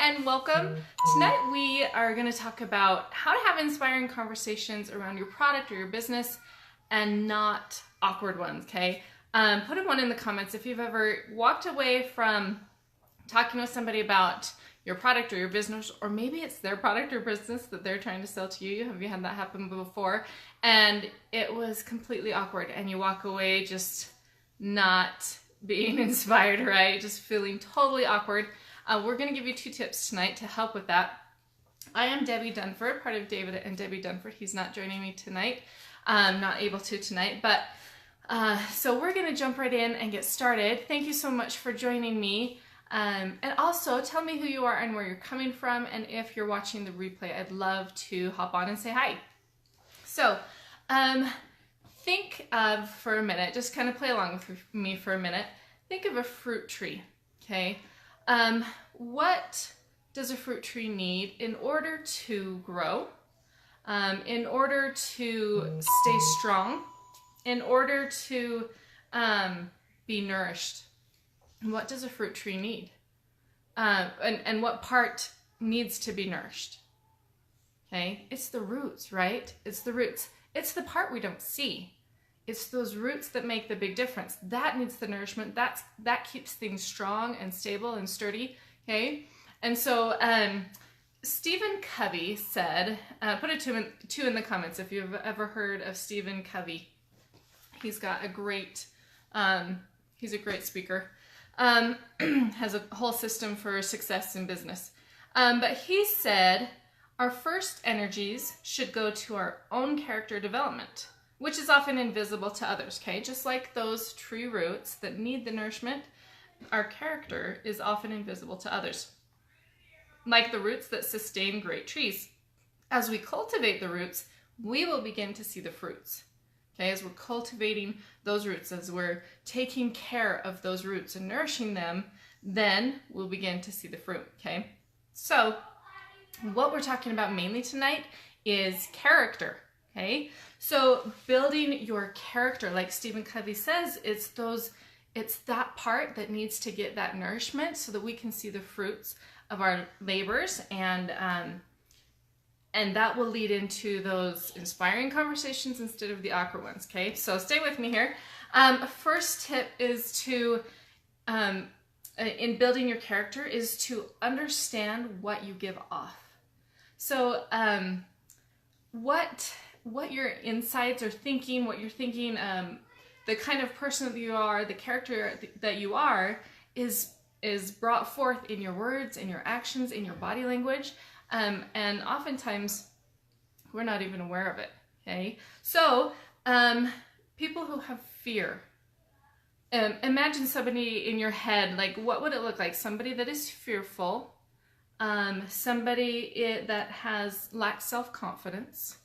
and welcome. Tonight we are going to talk about how to have inspiring conversations around your product or your business and not awkward ones, okay? Put a one in the comments if you've ever walked away from talking with somebody about your product or your business, or maybe it's their product or business that they're trying to sell to you. Have you had that happen before? And it was completely awkward and you walk away just not being inspired, right? Just feeling totally awkward. We're going to give you 2 tips tonight to help with that. I am Debbie Dunford, part of David and Debbie Dunford. He's not joining me tonight. Not able to tonight, but so we're going to jump right in and get started. Thank you so much for joining me. And also tell me who you are and where you're coming from. And if you're watching the replay, I'd love to hop on and say hi. So think of, for a minute, just kind of play along with me for a minute. Think of a fruit tree, okay? What does a fruit tree need in order to grow, in order to stay strong, in order to be nourished? What does a fruit tree need? And what part needs to be nourished? Okay, it's the roots, right? It's the roots. It's the part we don't see. It's those roots that make the big difference. That needs the nourishment. That keeps things strong and stable and sturdy, okay? And so Stephen Covey said, put a 2 in the comments if you've ever heard of Stephen Covey. He's got a great, he's a great speaker. Has a whole system for success in business. But he said, our first energies should go to our own character development, which is often invisible to others, okay? Just like those tree roots that need the nourishment, our character is often invisible to others. Like the roots that sustain great trees. As we cultivate the roots, we will begin to see the fruits. Okay, as we're cultivating those roots, as we're taking care of those roots and nourishing them, then we'll begin to see the fruit, okay? So what we're talking about mainly tonight is character, okay? So building your character, like Stephen Covey says, it's that part that needs to get that nourishment so that we can see the fruits of our labors, and that will lead into those inspiring conversations instead of the awkward ones, okay? So stay with me here. First tip is to, in building your character, is to understand what you give off. So what your insides are thinking, what you're thinking, the kind of person that you are, the character that you are is brought forth in your words, in your actions, in your body language. And oftentimes we're not even aware of it, okay? So people who have fear, imagine somebody in your head, like what would it look like? Somebody that is fearful, somebody that lacks self-confidence.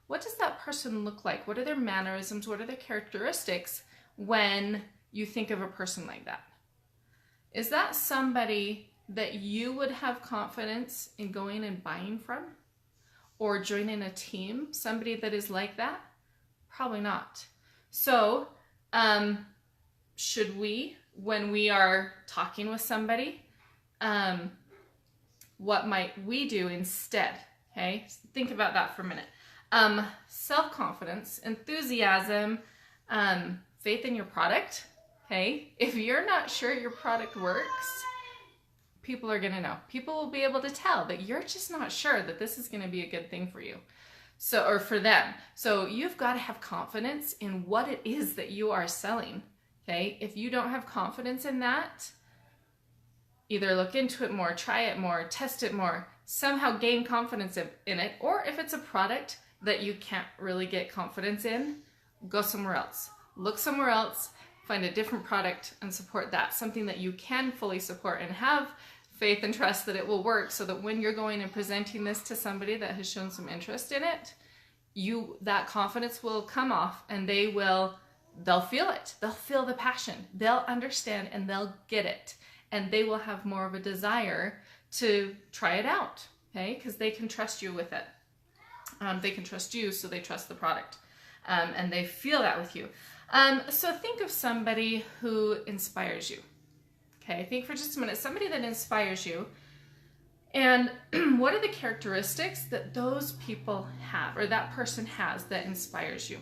What does that person look like? What are their mannerisms? What are their characteristics when you think of a person like that? Is that somebody that you would have confidence in going and buying from or joining a team? Somebody that is like that? Probably not. So should we, when we are talking with somebody, what might we do instead? Okay, think about that for a minute. Self-confidence, enthusiasm, faith in your product. Okay, if you're not sure your product works, people are going to know. People will be able to tell that you're just not sure that this is going to be a good thing for you. So, or for them. So you've got to have confidence in what it is that you are selling. Okay, if you don't have confidence in that, either look into it more, try it more, test it more, somehow gain confidence in it. Or if it's a product that you can't really get confidence in, go somewhere else. Look somewhere else, find a different product and support that. Something that you can fully support and have faith and trust that it will work, so that when you're going and presenting this to somebody that has shown some interest in it, that confidence will come off and they'll feel it. They'll feel the passion. They'll understand and they'll get it. And they will have more of a desire to try it out, okay? Because they can trust you with it. They can trust you, so they trust the product. And they feel that with you. So think of somebody who inspires you. Okay, think for just a minute. Somebody that inspires you. And what are the characteristics that those people have, or that person has, that inspires you?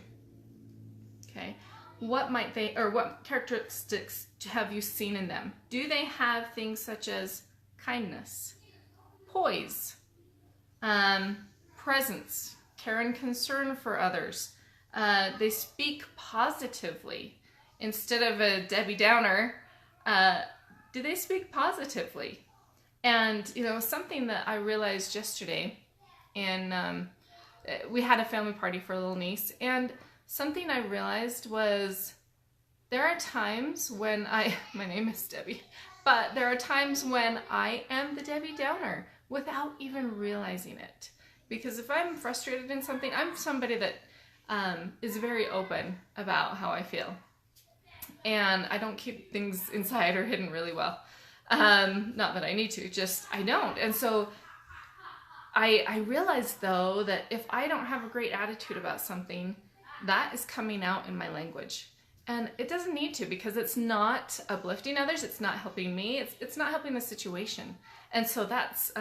Okay. What might they, or what characteristics have you seen in them? Do they have things such as kindness, poise, presence, care and concern for others? They speak positively instead of a Debbie Downer. Do they speak positively? And, you know, something that I realized yesterday we had a family party for a little niece, and something I realized was there are times when my name is Debbie, but there are times when I am the Debbie Downer without even realizing it. Because if I'm frustrated in something, I'm somebody that is very open about how I feel. And I don't keep things inside or hidden really well. Not that I need to, just I don't. And so I realized, though, that if I don't have a great attitude about something, that is coming out in my language. And it doesn't need to, because it's not uplifting others, it's not helping me, it's not helping the situation. And so that's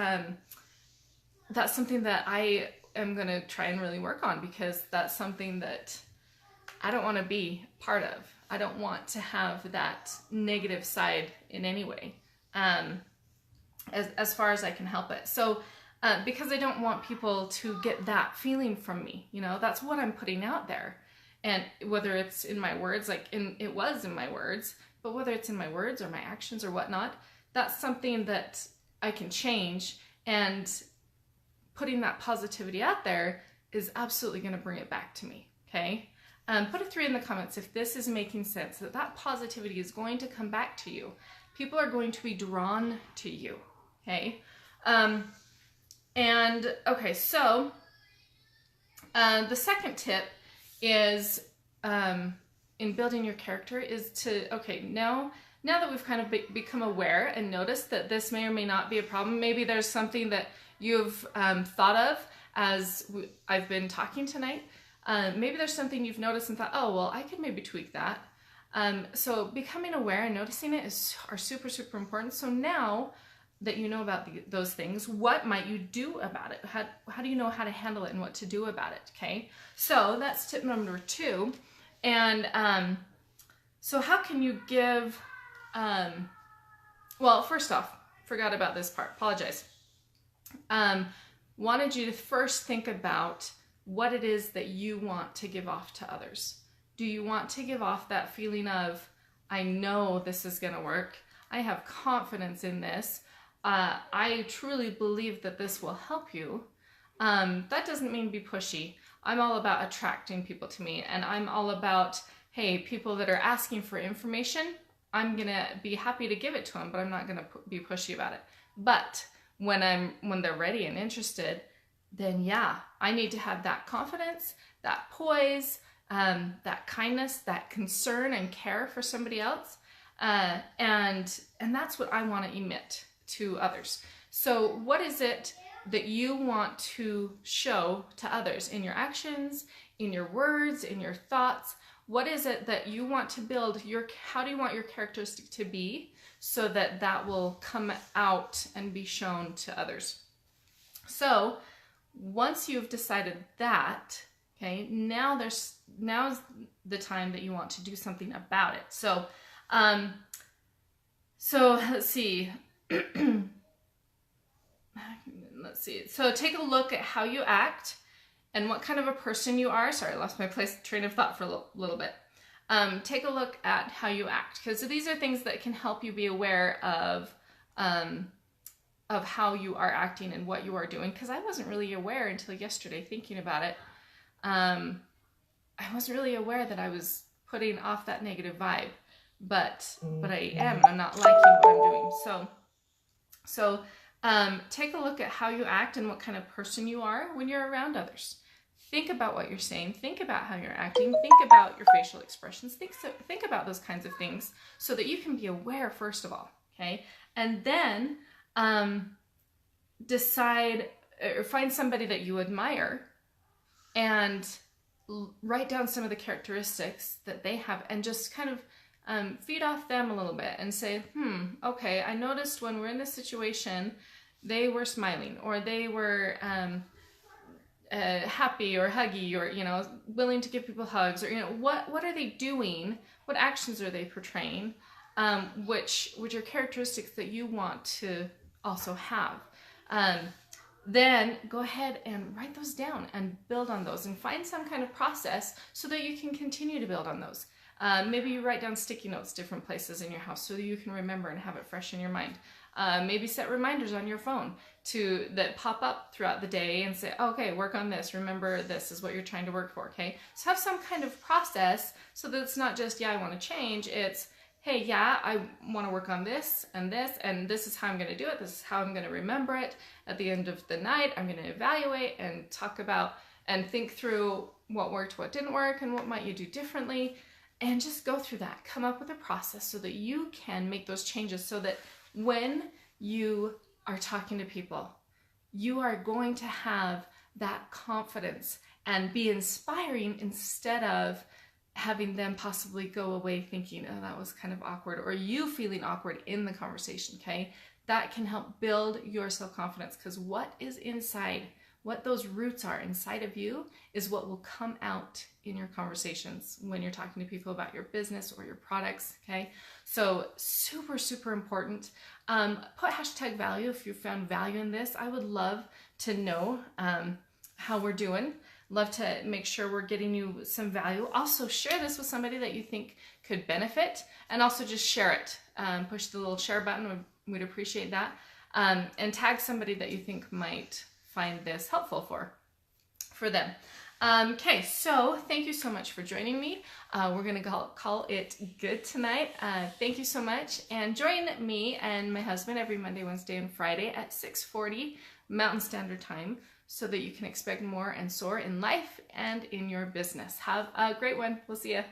something that I am going to try and really work on, because that's something that I don't want to be part of. I don't want to have that negative side in any way, as far as I can help it. So because I don't want people to get that feeling from me, you know, that's what I'm putting out there. And whether it's in my words, it was in my words, but whether it's in my words or my actions or whatnot, that's something that I can change. And putting that positivity out there is absolutely going to bring it back to me. Okay. Put a 3 in the comments if this is making sense, that positivity is going to come back to you. People are going to be drawn to you. Okay. Okay, so the second tip is in building your character is to, now that we've kind of become aware and noticed that this may or may not be a problem, maybe there's something that you've thought of as I've been talking tonight. Maybe there's something you've noticed and thought, oh, well, I could maybe tweak that. So becoming aware and noticing it are super, super important. So now that you know about those things, what might you do about it? How do you know how to handle it and what to do about it? Okay, so that's tip number 2. And so how can you give, well, first off, forgot about this part, apologize. Wanted you to first think about what it is that you want to give off to others. Do you want to give off that feeling of, I know this is going to work, I have confidence in this, I truly believe that this will help you? That doesn't mean be pushy. I'm all about attracting people to me, and I'm all about, hey, people that are asking for information, I'm going to be happy to give it to them, but I'm not going to be pushy about it. But when they're ready and interested, then yeah, I need to have that confidence, that poise, that kindness, that concern and care for somebody else. And that's what I want to emit to others. So what is it that you want to show to others in your actions, in your words, in your thoughts? What is it that you want to build? How do you want your characteristic to be so that that will come out and be shown to others? So once you've decided that, okay, now's the time that you want to do something about it. So let's see. So take a look at how you act and what kind of a person you are. Sorry, I lost my train of thought for a little bit. Take a look at how you act, because these are things that can help you be aware of how you are acting and what you are doing. Because I wasn't really aware until yesterday, thinking about it. I wasn't really aware that I was putting off that negative vibe, but I am. I'm not liking what I'm doing. So take a look at how you act and what kind of person you are when you're around others. Think about what you're saying. Think about how you're acting. Think about your facial expressions. Think about those kinds of things so that you can be aware, first of all, okay? And then decide or find somebody that you admire and write down some of the characteristics that they have and just kind of feed off them a little bit and say, okay, I noticed when we're in this situation they were smiling, or they were happy or huggy, or willing to give people hugs, or what are they doing, what actions are they portraying, which are characteristics that you want to also have. Then go ahead and write those down and build on those, and find some kind of process so that you can continue to build on those. Maybe you write down sticky notes different places in your house so that you can remember and have it fresh in your mind. Maybe set reminders on your phone that pop up throughout the day and say, okay, work on this. Remember, this is what you're trying to work for, okay? So have some kind of process so that it's not just, yeah, I want to change. It's, hey, yeah, I want to work on this, and this is how I'm going to do it. This is how I'm going to remember it. At the end of the night, I'm going to evaluate and talk about and think through what worked, what didn't work, and what might you do differently. And just go through that. Come up with a process so that you can make those changes, so that when you are talking to people, you are going to have that confidence and be inspiring, instead of having them possibly go away thinking, oh, that was kind of awkward, or you feeling awkward in the conversation, okay? That can help build your self-confidence, because what is inside, what those roots are inside of you, is what will come out in your conversations when you're talking to people about your business or your products, okay? So super, super important. Put hashtag value if you found value in this. I would love to know how we're doing. Love to make sure we're getting you some value. Also share this with somebody that you think could benefit, and also just share it. Push the little share button, we'd appreciate that. And tag somebody that you think might find this helpful for them. Okay, so thank you so much for joining me. We're gonna call it good tonight. Thank you so much, and join me and my husband every Monday, Wednesday, and Friday at 6:40 Mountain Standard Time, so that you can expect more and soar in life and in your business. Have a great one. We'll see ya.